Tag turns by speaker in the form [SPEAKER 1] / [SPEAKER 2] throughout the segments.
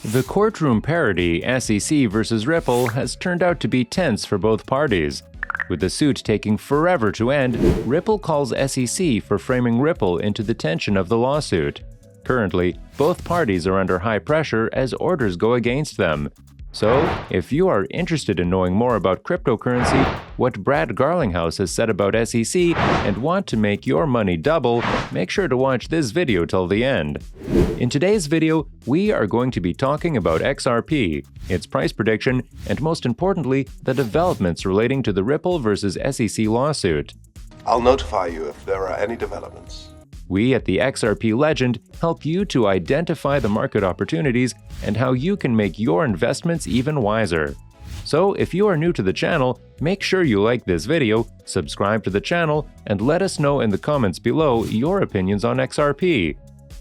[SPEAKER 1] The courtroom parody SEC versus Ripple has turned out to be tense for both parties. With the suit taking forever to end, Ripple calls SEC for framing Ripple into the tension of the lawsuit. Currently, both parties are under high pressure as orders go against them. So, if you are interested in knowing more about cryptocurrency, what Brad Garlinghouse has said about SEC, and want to make your money double, make sure to watch this video till the end. In today's video, we are going to be talking about XRP, its price prediction, and most importantly, the developments relating to the Ripple versus SEC lawsuit.
[SPEAKER 2] I'll notify you if there are any developments.
[SPEAKER 1] We at the XRP Legend help you to identify the market opportunities and how you can make your investments even wiser. So if you are new to the channel, make sure you like this video, subscribe to the channel, and let us know in the comments below your opinions on XRP.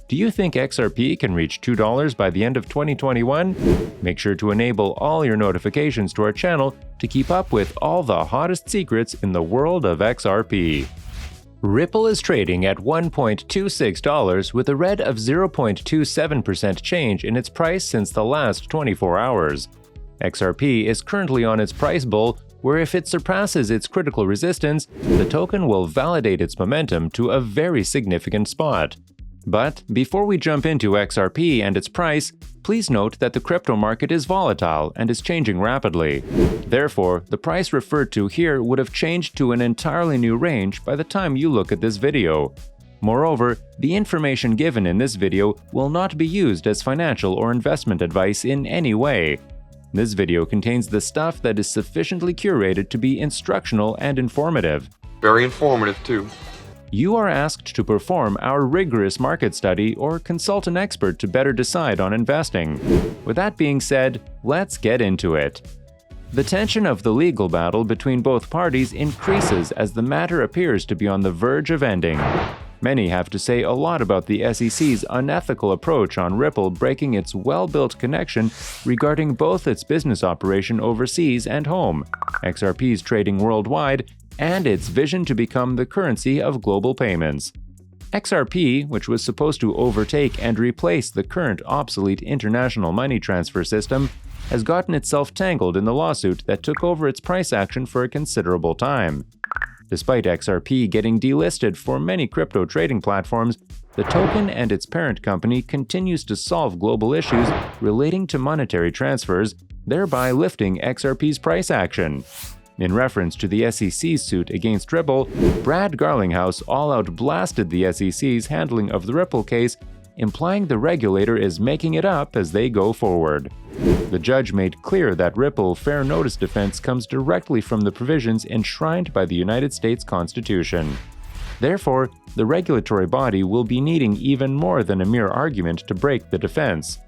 [SPEAKER 1] Do you think XRP can reach $2 by the end of 2021? Make sure to enable all your notifications to our channel to keep up with all the hottest secrets in the world of XRP. Ripple is trading at $1.26 with a red of 0.27% change in its price since the last 24 hours. XRP is currently on its price bull, where if it surpasses its critical resistance, the token will validate its momentum to a very significant spot. But before we jump into XRP and its price, please note that the crypto market is volatile and is changing rapidly. Therefore, the price referred to here would have changed to an entirely new range by the time you look at this video. Moreover, the information given in this video will not be used as financial or investment advice in any way. This video contains the stuff that is sufficiently curated to be instructional and informative.
[SPEAKER 3] Very informative, too.
[SPEAKER 1] You are asked to perform our rigorous market study or consult an expert to better decide on investing. With that being said, let's get into it. The tension of the legal battle between both parties increases as the matter appears to be on the verge of ending. Many have to say a lot about the SEC's unethical approach on Ripple breaking its well-built connection regarding both its business operation overseas and home, XRP's trading worldwide, and its vision to become the currency of global payments. XRP, which was supposed to overtake and replace the current obsolete international money transfer system, has gotten itself tangled in the lawsuit that took over its price action for a considerable time. Despite XRP getting delisted for many crypto trading platforms, the token and its parent company continues to solve global issues relating to monetary transfers, thereby lifting XRP's price action. In reference to the SEC's suit against Ripple, Brad Garlinghouse all-out blasted the SEC's handling of the Ripple case, implying the regulator is making it up as they go forward. The judge made clear that Ripple fair notice defense comes directly from the provisions enshrined by the United States Constitution. Therefore, the regulatory body will be needing even more than a mere argument to break the defense.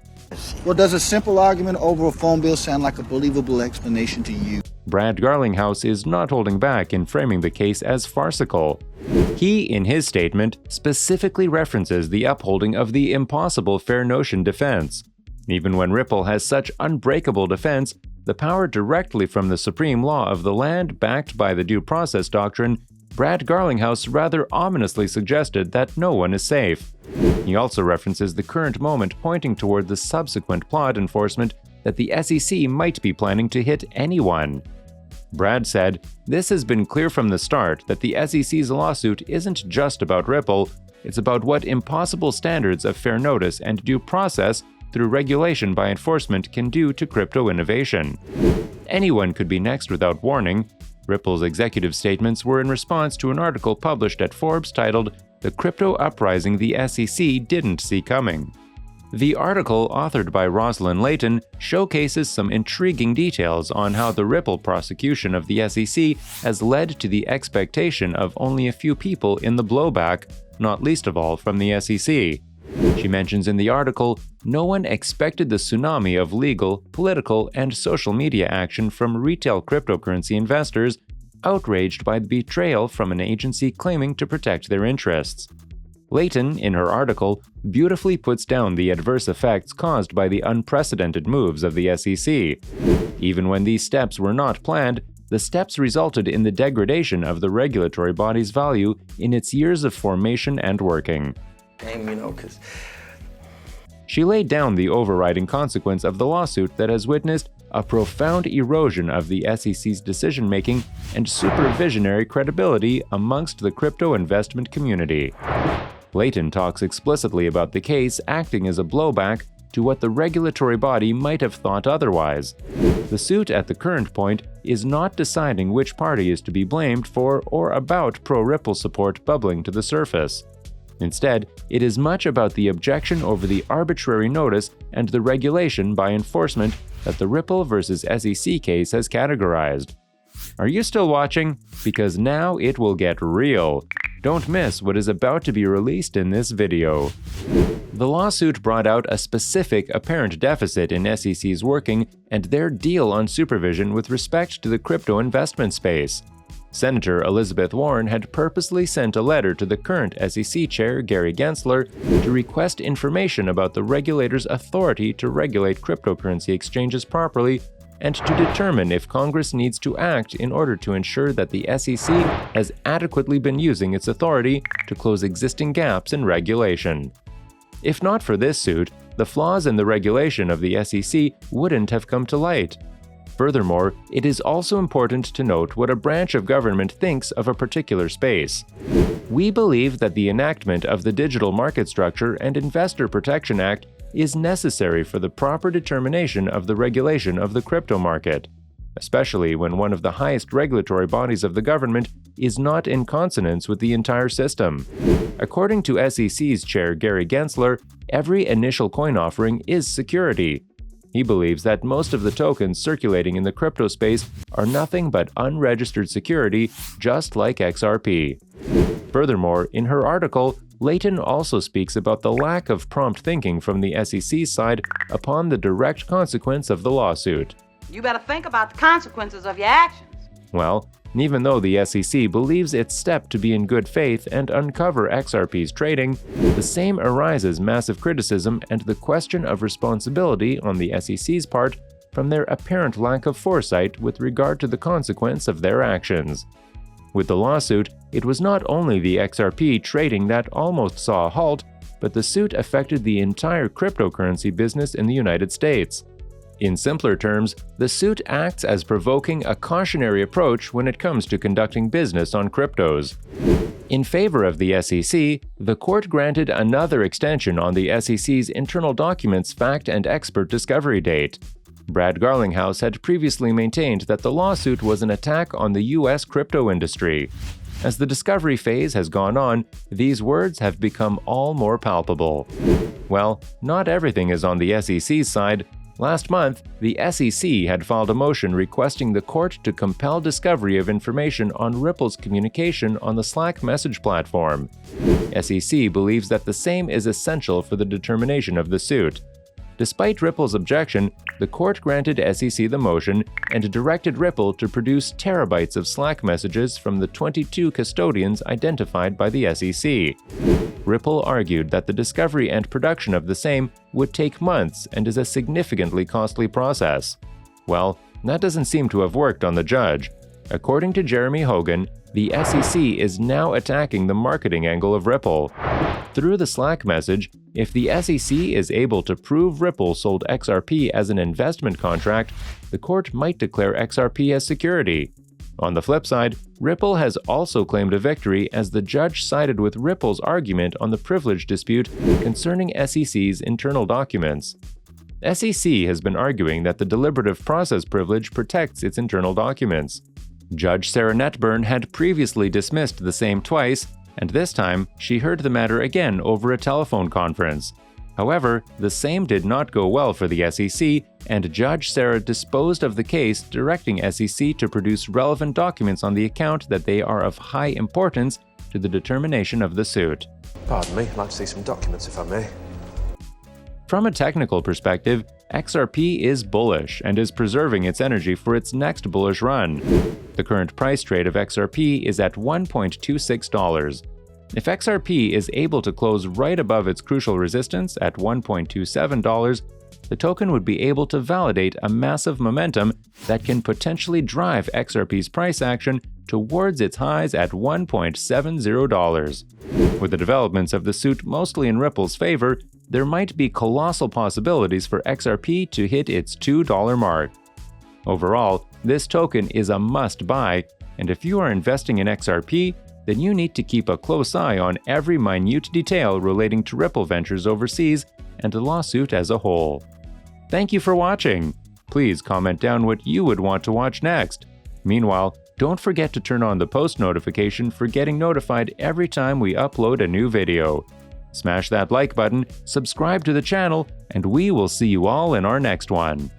[SPEAKER 4] Well, does a simple argument over a phone bill sound like a believable explanation to you?
[SPEAKER 1] Brad Garlinghouse is not holding back in framing the case as farcical. He, in his statement, specifically references the upholding of the impossible fair notion defense. Even when Ripple has such unbreakable defense, the power directly from the supreme law of the land backed by the due process doctrine, Brad Garlinghouse rather ominously suggested that no one is safe. He also references the current moment pointing toward the subsequent plot enforcement that the SEC might be planning to hit anyone. Brad said, "This has been clear from the start that the SEC's lawsuit isn't just about Ripple, it's about what impossible standards of fair notice and due process through regulation by enforcement can do to crypto innovation. Anyone could be next without warning." Ripple's executive statements were in response to an article published at Forbes titled, "The Crypto Uprising the SEC Didn't See Coming." The article, authored by Rosalind Layton, showcases some intriguing details on how the Ripple prosecution of the SEC has led to the expectation of only a few people in the blowback, not least of all from the SEC. She mentions in the article, no one expected the tsunami of legal, political, and social media action from retail cryptocurrency investors outraged by the betrayal from an agency claiming to protect their interests. Layton, in her article, beautifully puts down the adverse effects caused by the unprecedented moves of the SEC. Even when these steps were not planned, the steps resulted in the degradation of the regulatory body's value in its years of formation and working.
[SPEAKER 5] Because
[SPEAKER 1] She laid down the overriding consequence of the lawsuit that has witnessed a profound erosion of the SEC's decision-making and supervisionary credibility amongst the crypto investment community. Layton talks explicitly about the case acting as a blowback to what the regulatory body might have thought otherwise. The suit at the current point is not deciding which party is to be blamed for or about pro-Ripple support bubbling to the surface. Instead, it is much about the objection over the arbitrary notice and the regulation by enforcement that the Ripple versus SEC case has categorized. Are you still watching? Because now it will get real. Don't miss what is about to be released in this video. The lawsuit brought out a specific apparent deficit in SEC's working and their deal on supervision with respect to the crypto investment space. Senator Elizabeth Warren had purposely sent a letter to the current SEC chair, Gary Gensler, to request information about the regulator's authority to regulate cryptocurrency exchanges properly and to determine if Congress needs to act in order to ensure that the SEC has adequately been using its authority to close existing gaps in regulation. If not for this suit, the flaws in the regulation of the SEC wouldn't have come to light. Furthermore, it is also important to note what a branch of government thinks of a particular space. We believe that the enactment of the Digital Market Structure and Investor Protection Act is necessary for the proper determination of the regulation of the crypto market, especially when one of the highest regulatory bodies of the government is not in consonance with the entire system. According to SEC's chair Gary Gensler, every initial coin offering is security. He believes that most of the tokens circulating in the crypto space are nothing but unregistered security, just like XRP. Furthermore, in her article, Layton also speaks about the lack of prompt thinking from the SEC's side upon the direct consequence of the lawsuit.
[SPEAKER 3] You better think about the consequences of your actions.
[SPEAKER 1] Well, even though the SEC believes its step to be in good faith and uncover XRP's trading, the same arises massive criticism and the question of responsibility on the SEC's part from their apparent lack of foresight with regard to the consequence of their actions. With the lawsuit, it was not only the XRP trading that almost saw a halt, but the suit affected the entire cryptocurrency business in the United States. In simpler terms, the suit acts as provoking a cautionary approach when it comes to conducting business on cryptos. In favor of the SEC, the court granted another extension on the SEC's internal documents fact and expert discovery date. Brad Garlinghouse had previously maintained that the lawsuit was an attack on the U.S. crypto industry. As the discovery phase has gone on, these words have become all more palpable. Well, not everything is on the SEC's side. Last month, the SEC had filed a motion requesting the court to compel discovery of information on Ripple's communication on the Slack message platform. SEC believes that the same is essential for the determination of the suit. Despite Ripple's objection, the court granted SEC the motion and directed Ripple to produce terabytes of Slack messages from the 22 custodians identified by the SEC. Ripple argued that the discovery and production of the same would take months and is a significantly costly process. Well, that doesn't seem to have worked on the judge. According to Jeremy Hogan, the SEC is now attacking the marketing angle of Ripple. Through the Slack message, if the SEC is able to prove Ripple sold XRP as an investment contract, the court might declare XRP as security. On the flip side, Ripple has also claimed a victory as the judge sided with Ripple's argument on the privilege dispute concerning SEC's internal documents. SEC has been arguing that the deliberative process privilege protects its internal documents. Judge Sarah Netburn had previously dismissed the same twice, and this time she heard the matter again over a telephone conference. However, the same did not go well for the SEC, and Judge Sarah disposed of the case, directing SEC to produce relevant documents on the account that they are of high importance to the determination of the suit.
[SPEAKER 5] Pardon me, I'd like to see some documents if I may.
[SPEAKER 1] From a technical perspective, XRP is bullish and is preserving its energy for its next bullish run. The current price trade of XRP is at $1.26. If XRP is able to close right above its crucial resistance at $1.27, the token would be able to validate a massive momentum that can potentially drive XRP's price action towards its highs at $1.70. With the developments of the suit mostly in Ripple's favor, there might be colossal possibilities for XRP to hit its $2 mark. Overall, this token is a must-buy, and if you are investing in XRP, then you need to keep a close eye on every minute detail relating to Ripple Ventures overseas and the lawsuit as a whole. Thank you for watching. Please comment down what you would want to watch next. Meanwhile, don't forget to turn on the post notification for getting notified every time we upload a new video. Smash that like button, subscribe to the channel, and we will see you all in our next one.